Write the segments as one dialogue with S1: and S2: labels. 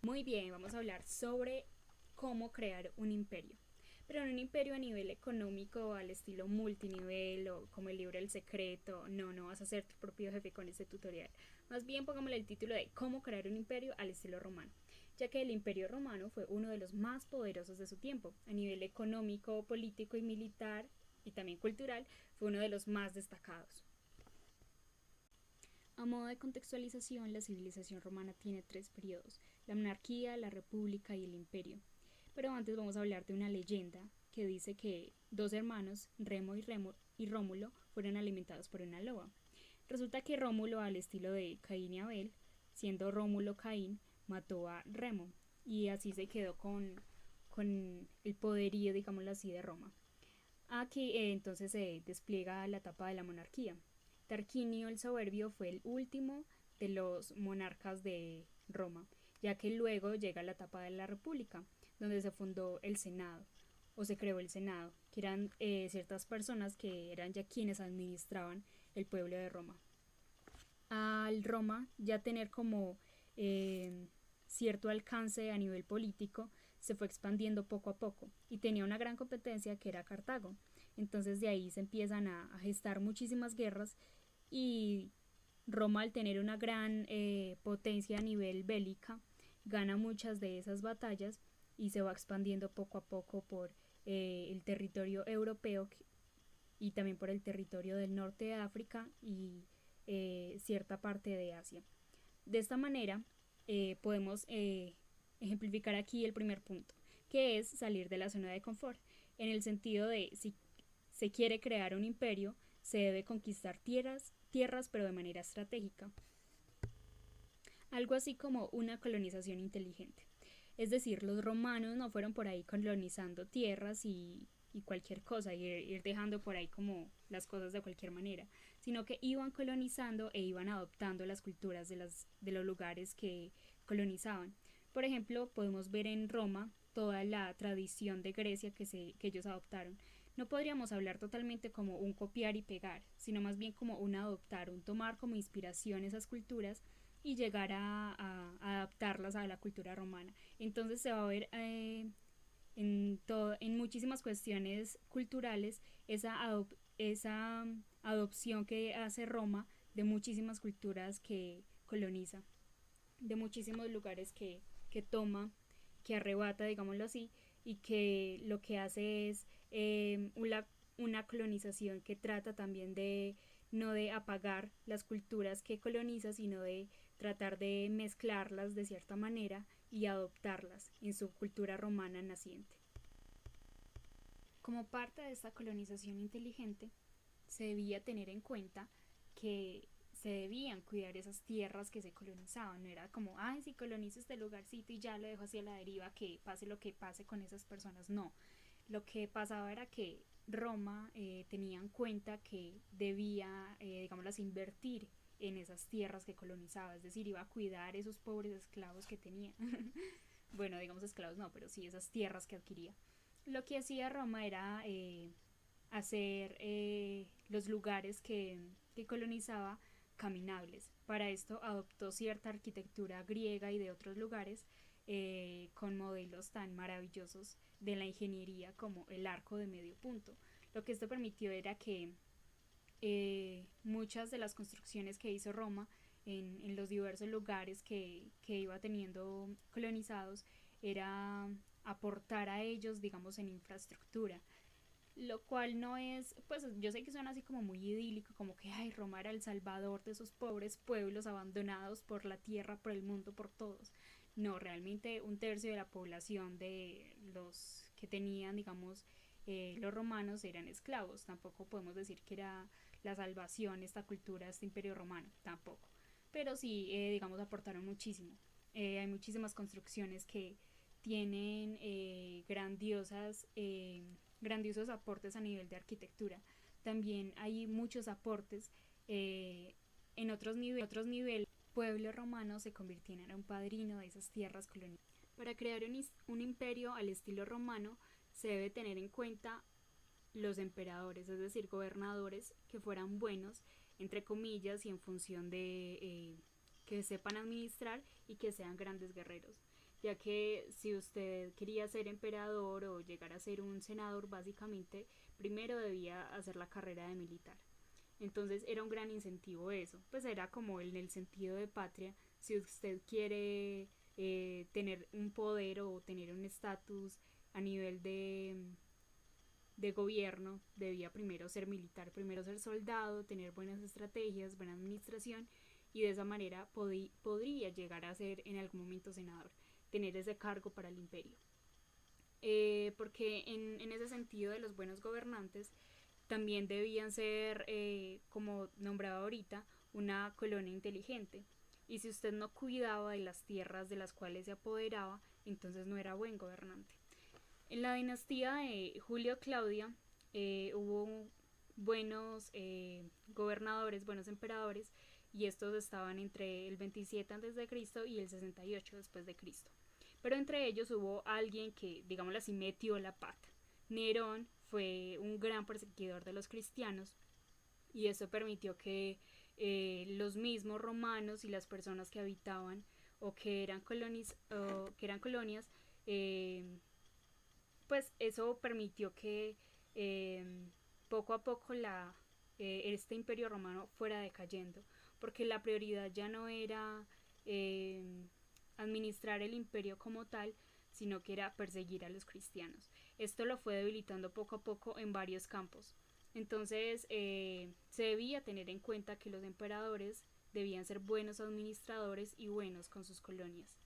S1: Muy bien, vamos a hablar sobre cómo crear un imperio. Pero no un imperio a nivel económico, al estilo multinivel o como el libro El Secreto. No, no vas a ser tu propio jefe con este tutorial. Más bien pongámosle el título de cómo crear un imperio al estilo romano, ya que el imperio romano fue uno de los más poderosos de su tiempo. A nivel económico, político y militar, y también cultural, fue uno de los más destacados. A modo de contextualización, la civilización romana tiene tres periodos: la monarquía, la república y el imperio. Pero antes vamos a hablar de una leyenda que dice que dos hermanos, Remo y Rómulo, fueron alimentados por una loba. Resulta que Rómulo, al estilo de Caín y Abel, siendo Rómulo Caín, mató a Remo y así se quedó con el poderío, digámoslo así, de Roma. Aquí entonces se despliega la etapa de la monarquía. Tarquinio el Soberbio fue el último de los monarcas de Roma, ya que luego llega la etapa de la República, donde se fundó el Senado, o se creó el Senado, que eran ciertas personas que eran ya quienes administraban el pueblo de Roma. Al Roma ya tener como cierto alcance a nivel político, se fue expandiendo poco a poco y tenía una gran competencia que era Cartago. Entonces de ahí se empiezan a gestar muchísimas guerras y Roma, al tener una gran potencia a nivel bélica, gana muchas de esas batallas y se va expandiendo poco a poco por el territorio europeo y también por el territorio del norte de África y cierta parte de Asia. De esta manera podemos ejemplificar aquí el primer punto, que es salir de la zona de confort, en el sentido de si se quiere crear un imperio, se debe conquistar tierras pero de manera estratégica. Algo así como una colonización inteligente. Es decir, los romanos no fueron por ahí colonizando tierras y cualquier cosa, ir dejando por ahí como las cosas de cualquier manera, sino que iban colonizando e iban adoptando las culturas de los lugares que colonizaban. Por ejemplo, podemos ver en Roma toda la tradición de Grecia que ellos adoptaron. No podríamos hablar totalmente como un copiar y pegar, sino más bien como un adoptar, un tomar como inspiración esas culturas y llegar a adaptarlas a la cultura romana. Entonces se va a ver en muchísimas cuestiones culturales esa adopción que hace Roma de muchísimas culturas que coloniza, de muchísimos lugares que toma, que arrebata, digámoslo así, y que lo que hace es una colonización que trata también de no de apagar las culturas que coloniza, sino de tratar de mezclarlas de cierta manera y adoptarlas en su cultura romana naciente. Como parte de esta colonización inteligente, se debía tener en cuenta que se debían cuidar esas tierras que se colonizaban. No era como, ay, si colonizo este lugarcito y ya lo dejo hacia la deriva, que pase lo que pase con esas personas. No, lo que pasaba era que Roma tenía en cuenta que debía, digamos, invertir en esas tierras que colonizaba, es decir, iba a cuidar esos pobres esclavos que tenía. Bueno, digamos esclavos no, pero sí esas tierras que adquiría. Lo que hacía Roma era hacer los lugares que colonizaba caminables. Para esto adoptó cierta arquitectura griega y de otros lugares con modelos tan maravillosos de la ingeniería como el arco de medio punto. Lo que esto permitió era que muchas de las construcciones que hizo Roma en los diversos lugares que iba teniendo colonizados era aportar a ellos, digamos, en infraestructura, lo cual no es, pues yo sé que suena así como muy idílico, como que ay, Roma era el salvador de esos pobres pueblos abandonados por la tierra, por el mundo, por todos. No, realmente un tercio de la población de los que tenían, digamos, los romanos eran esclavos. Tampoco podemos decir que era la salvación esta cultura, este imperio romano, tampoco. Pero sí, digamos, aportaron muchísimo. Hay muchísimas construcciones que tienen grandiosos aportes a nivel de arquitectura. También hay muchos aportes en otros niveles. El pueblo romano se convirtió en un padrino de esas tierras coloniales. Para crear un imperio al estilo romano se debe tener en cuenta los emperadores, es decir, gobernadores que fueran buenos, entre comillas, y en función de que sepan administrar y que sean grandes guerreros. ya que si usted quería ser emperador o llegar a ser un senador, básicamente, primero debía hacer la carrera de militar. Entonces era un gran incentivo eso, pues era como en el sentido de patria, si usted quiere tener un poder o tener un estatus a nivel de gobierno, debía primero ser militar, primero ser soldado, tener buenas estrategias, buena administración, y de esa manera podría llegar a ser en algún momento senador, tener ese cargo para el imperio. Porque en ese sentido de los buenos gobernantes también debían ser, como nombraba ahorita, una colonia inteligente. Y si usted no cuidaba de las tierras de las cuales se apoderaba, entonces no era buen gobernante. En la dinastía de Julio Claudia hubo buenos gobernadores, buenos emperadores, y estos estaban entre el 27 a.C. y el 68 después de Cristo. Pero entre ellos hubo alguien que, digámoslo así, metió la pata. Nerón fue un gran perseguidor de los cristianos y eso permitió que los mismos romanos y las personas que habitaban o que eran colonias, pues eso permitió que eh, poco a poco este imperio romano fuera decayendo, porque la prioridad ya no era eh, administrar el imperio como tal, sino que era perseguir a los cristianos. Esto lo fue debilitando poco a poco en varios campos. Entonces se debía tener en cuenta que los emperadores debían ser buenos administradores y buenos con sus colonias.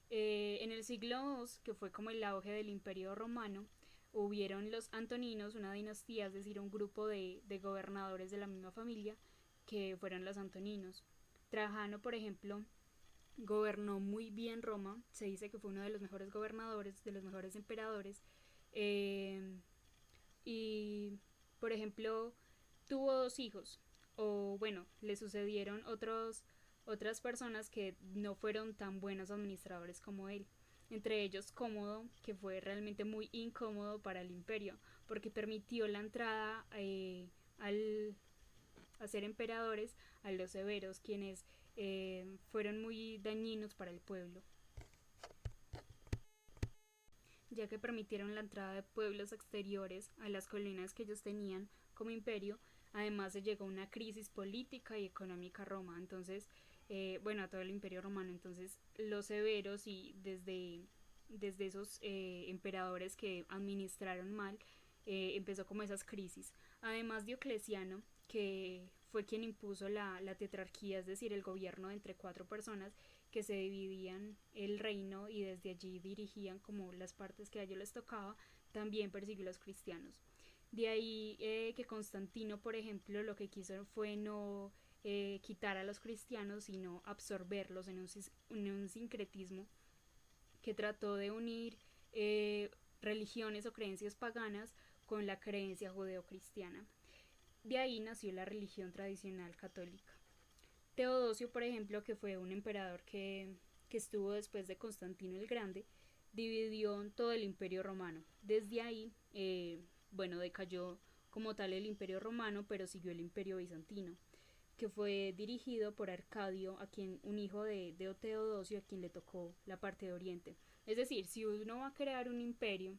S1: En el siglo II, que fue como el auge del imperio romano, hubieron los antoninos, una dinastía, es decir, un grupo de gobernadores de la misma familia, que fueron los antoninos. Trajano, por ejemplo, gobernó muy bien Roma, se dice que fue uno de los mejores gobernadores, de los mejores emperadores, eh, y, por ejemplo, tuvo dos hijos, o bueno, le sucedieron otras personas que no fueron tan buenos administradores como él. Entre ellos Cómodo, que fue realmente muy incómodo para el imperio, porque permitió la entrada al a ser emperadores a los severos, quienes fueron muy dañinos para el pueblo, ya que permitieron la entrada de pueblos exteriores a las colinas que ellos tenían como imperio. Además se llegó a una crisis política y económica a Roma, entonces, bueno, a todo el imperio romano. Entonces los severos y desde esos emperadores que administraron mal, empezó como esas crisis. Además Diocleciano, que fue quien impuso la tetrarquía, es decir, el gobierno entre cuatro personas que se dividían el reino y desde allí dirigían como las partes que a ellos les tocaba, también persiguió a los cristianos. De ahí que Constantino, por ejemplo, lo que quiso fue no quitar a los cristianos, sino absorberlos en un sincretismo que trató de unir religiones o creencias paganas con la creencia judeocristiana. De ahí nació la religión tradicional católica. Teodosio, por ejemplo, que fue un emperador que estuvo después de Constantino el Grande, dividió todo el imperio romano. Desde ahí, bueno, decayó como tal el imperio romano, pero siguió el imperio bizantino, que fue dirigido por Arcadio, un hijo de Teodosio, a quien le tocó la parte de Oriente. Es decir, si uno va a crear un imperio,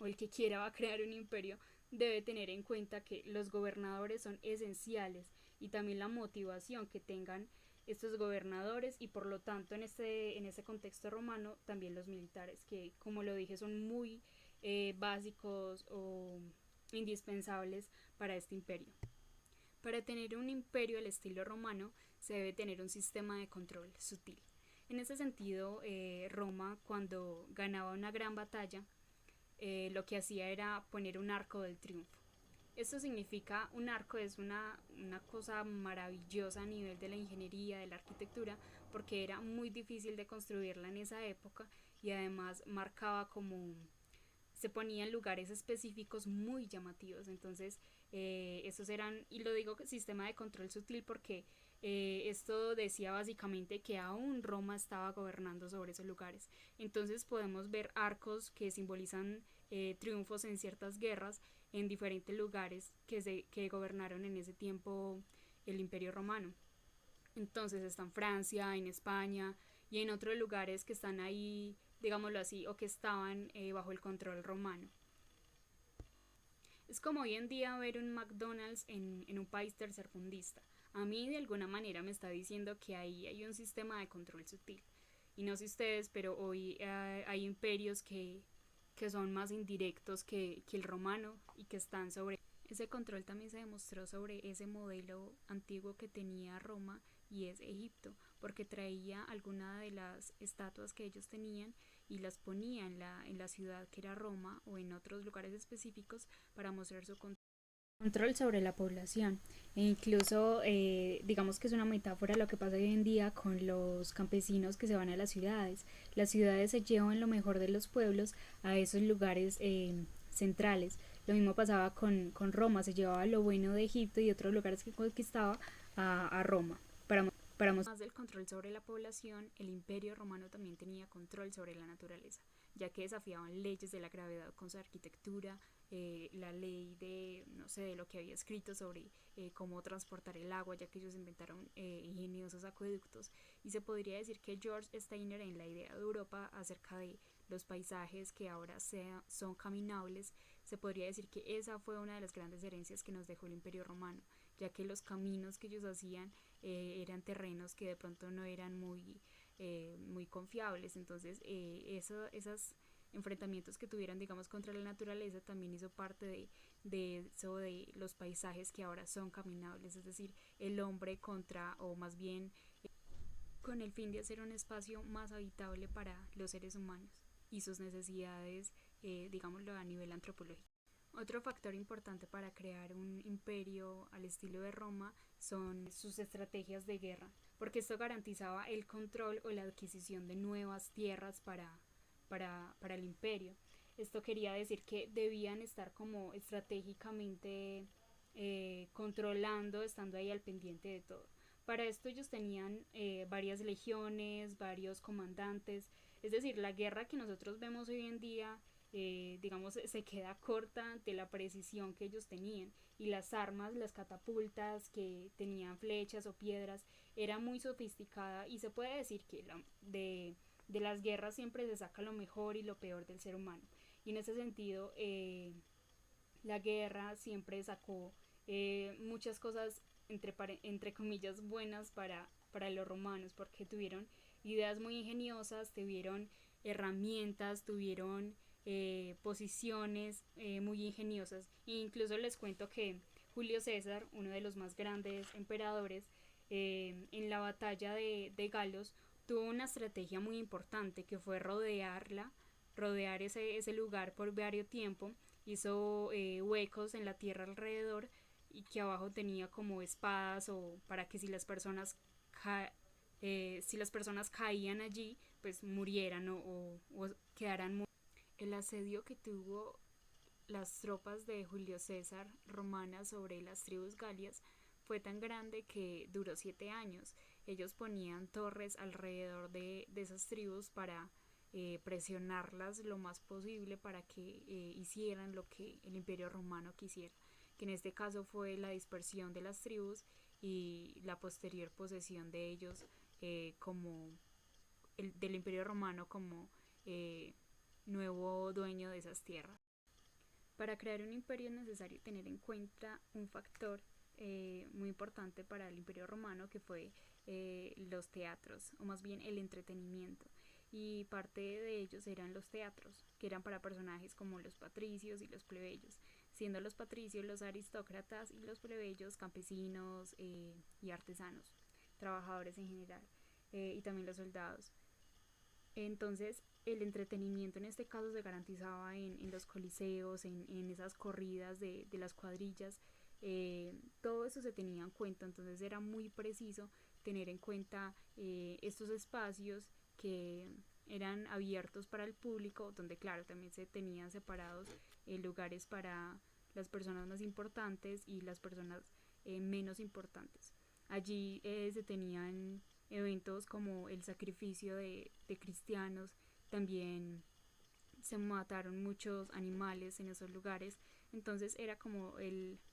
S1: o el que quiera va a crear un imperio, debe tener en cuenta que los gobernadores son esenciales y también la motivación que tengan estos gobernadores y por lo tanto en este contexto romano también los militares, que como lo dije son muy básicos o indispensables para este imperio. Para tener un imperio al estilo romano se debe tener un sistema de control sutil. En ese sentido, Roma, cuando ganaba una gran batalla, lo que hacía era poner un arco del triunfo. Esto significa, un arco es una cosa maravillosa a nivel de la ingeniería, de la arquitectura, porque era muy difícil de construirla en esa época y además marcaba como se ponía en lugares específicos muy llamativos. Entonces, estos eran, y lo digo sistema de control sutil porque esto decía básicamente que aún Roma estaba gobernando sobre esos lugares. Entonces podemos ver arcos que simbolizan triunfos en ciertas guerras en diferentes lugares que gobernaron en ese tiempo el Imperio Romano. Entonces está en Francia, en España y en otros lugares que están ahí, digámoslo así, o que estaban bajo el control romano. Es como hoy en día ver un McDonald's en un país tercermundista. A mí de alguna manera me está diciendo que ahí hay un sistema de control sutil. Y no sé ustedes, pero hoy hay imperios que son más indirectos que el romano y que están sobre... Ese control también se demostró sobre ese modelo antiguo que tenía Roma y es Egipto, porque traía alguna de las estatuas que ellos tenían y las ponía en la ciudad que era Roma o en otros lugares específicos para mostrar su control sobre la población. E incluso digamos que es una metáfora lo que pasa hoy en día con los campesinos que se van a las ciudades. Las ciudades se llevan lo mejor de los pueblos a esos lugares centrales. Lo mismo pasaba con Roma, se llevaba lo bueno de Egipto y otros lugares que conquistaba a Roma. Para mostrar más del control sobre la población, el imperio romano también tenía control sobre la naturaleza, ya que desafiaban leyes de la gravedad con su arquitectura, la ley de, no sé, de lo que había escrito sobre cómo transportar el agua, ya que ellos inventaron ingeniosos acueductos. Y se podría decir que George Steiner, en la idea de Europa acerca de los paisajes que ahora son caminables, se podría decir que esa fue una de las grandes herencias que nos dejó el imperio romano, ya que los caminos que ellos hacían eran terrenos que de pronto no eran muy confiables. Entonces esos enfrentamientos que tuvieron, digamos, contra la naturaleza también hizo parte de eso de los paisajes que ahora son caminables, es decir, el hombre contra, o más bien con el fin de hacer un espacio más habitable para los seres humanos y sus necesidades, digámoslo, a nivel antropológico. Otro factor importante para crear un imperio al estilo de Roma son sus estrategias de guerra, porque esto garantizaba el control o la adquisición de nuevas tierras para el imperio. Esto quería decir que debían estar como estratégicamente controlando, estando ahí al pendiente de todo. Para esto ellos tenían varias legiones, varios comandantes, es decir, la guerra que nosotros vemos hoy en día, digamos, se queda corta ante la precisión que ellos tenían, y las armas, las catapultas que tenían flechas o piedras, era muy sofisticada, y se puede decir que de las guerras siempre se saca lo mejor y lo peor del ser humano. Y en ese sentido, la guerra siempre sacó muchas cosas entre comillas buenas para los romanos, porque tuvieron ideas muy ingeniosas, tuvieron herramientas, tuvieron posiciones muy ingeniosas. E incluso les cuento que Julio César, uno de los más grandes emperadores, en la batalla de Galos, tuvo una estrategia muy importante que fue rodear ese lugar por varios tiempo. Hizo huecos en la tierra alrededor y que abajo tenía como espadas, o para que si las personas caían allí, pues murieran o quedaran muertos. El asedio que tuvo las tropas de Julio César romanas sobre las tribus galias fue tan grande que duró 7 años. Ellos ponían torres alrededor de esas tribus para presionarlas lo más posible para que hicieran lo que el imperio romano quisiera, que en este caso fue la dispersión de las tribus y la posterior posesión de ellos del imperio romano como nuevo dueño de esas tierras. Para crear un imperio es necesario tener en cuenta un factor muy importante para el imperio romano, que fue los teatros, o más bien el entretenimiento. Y parte de ellos eran los teatros, que eran para personajes como los patricios y los plebeyos, siendo los patricios los aristócratas y los plebeyos campesinos y artesanos, trabajadores en general, y también los soldados. Entonces el entretenimiento en este caso se garantizaba en los coliseos, en esas corridas de las cuadrillas. Todo eso se tenía en cuenta, entonces era muy preciso tener en cuenta estos espacios que eran abiertos para el público, donde claro también se tenían separados lugares para las personas más importantes y las personas menos importantes. Allí se tenían eventos como el sacrificio de cristianos, también se mataron muchos animales en esos lugares, Entonces era como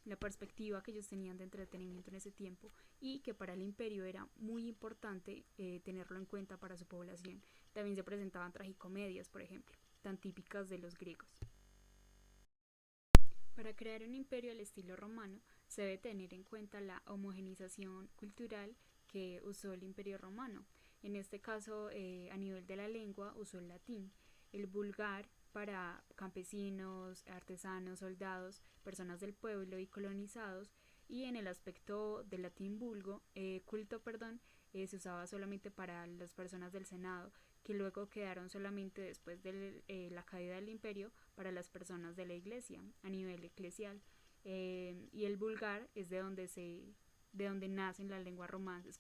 S1: la perspectiva que ellos tenían de entretenimiento en ese tiempo, y que para el imperio era muy importante tenerlo en cuenta para su población. También se presentaban tragicomedias, por ejemplo, tan típicas de los griegos. Para crear un imperio al estilo romano se debe tener en cuenta la homogenización cultural que usó el imperio romano. En este caso, a nivel de la lengua, usó el latín, el vulgar para campesinos, artesanos, soldados, personas del pueblo y colonizados, y en el aspecto del latín culto, se usaba solamente para las personas del Senado, que luego quedaron solamente después de la caída del imperio para las personas de la iglesia a nivel eclesial. Y el vulgar es de donde nacen las lenguas romances.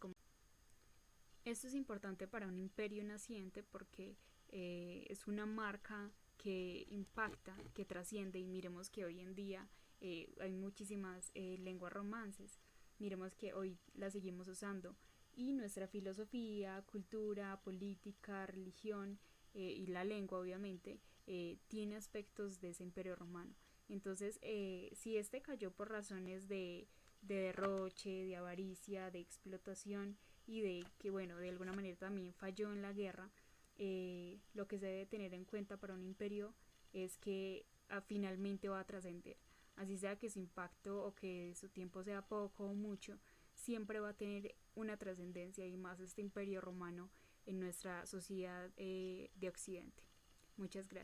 S1: Esto es importante para un imperio naciente porque es una marca que impacta, que trasciende, y miremos que hoy en día hay muchísimas lenguas romances. Miremos que hoy las seguimos usando, y nuestra filosofía, cultura, política, religión y la lengua obviamente tiene aspectos de ese imperio romano. Entonces, si este cayó por razones de derroche, de avaricia, de explotación, y de que, bueno, de alguna manera también falló en la guerra, lo que se debe tener en cuenta para un imperio es que finalmente va a trascender. Así sea que su impacto o que su tiempo sea poco o mucho, siempre va a tener una trascendencia, y más este imperio romano en nuestra sociedad de Occidente. Muchas gracias.